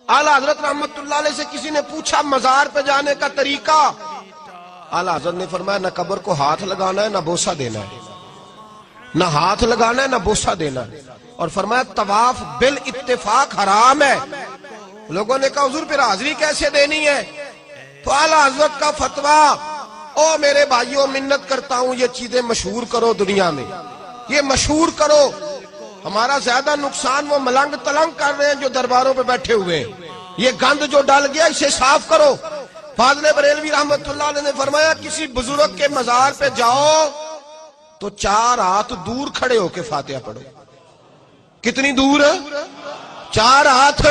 आला हजरत रहमत उल्लाह अलैह से किसी ने पूछा मजार पे जाने का तरीका, आला हजरत ने फरमाया न कब्र को हाथ लगाना है, न बोसा देना है, न हाथ लगाना है, न बोसा देना है। और फरमाया तवाफ बिल इत्तेफाक हराम है। लोगों ने कहा हुजूर फिर हाजिरी कैसे देनी है? तो आला हजरत का फतवा, ओ मेरे भाइयों मिन्नत करता हूं ये चीजें मशहूर करो दुनिया में, ये मशहूर करो। हमारा ज्यादा नुकसान वो मलंग तलंग कर रहे हैं जो दरबारों पे बैठे हुए हैं। ये गंद जो डल गया इसे साफ करो। फाज़िल बरेलवी रहमतुल्लाह अलैह ने फरमाया किसी बुजुर्ग के मजार पे जाओ तो 4 हाथ दूर खड़े होके फातिहा पढ़ो। कितनी दूर? 4 हाथ।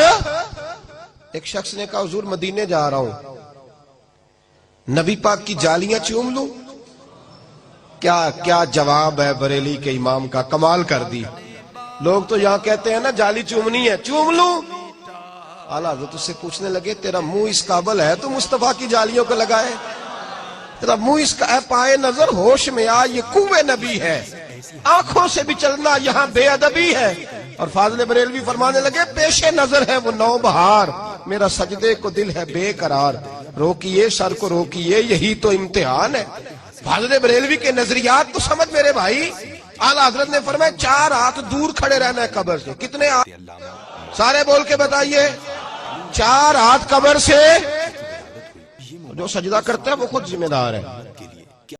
एक शख्स ने कहा हुजूर मदीने जा रहा हूं, नबी पाक की जालियां चूम लूं? क्या क्या जवाब है बरेली के इमाम का, कमाल कर दी। लोग तो यहां कहते हैं ना जाली चूमनी है, चूम लूं? आला हज़रत उससे पूछने लगे तेरा मुंह इस काबिल है तो मुस्तफा की जालियों को लगाए? तेरा मुंह इसका पाए नजर होश में आ, ये कुव्वे नबी है, आंखों से भी चलना यहाँ बेअदबी है। और फाज़िल बरेलवी फरमाने लगे पेशे नजर है वो नौ बहार, मेरा सजदे को दिल है बेकरार, रोकिए सर को रोकिए यही तो इम्तिहान है। फाज़िल बरेलवी के नजरियात तो समझ मेरे भाई। आला हजरत ने फरमाया 4 हाथ दूर खड़े रहना है कब्र से। कितने हाथ? सारे बोल के बताइए। 4 हाथ कब्र से। जो सजदा करता है वो खुद जिम्मेदार है।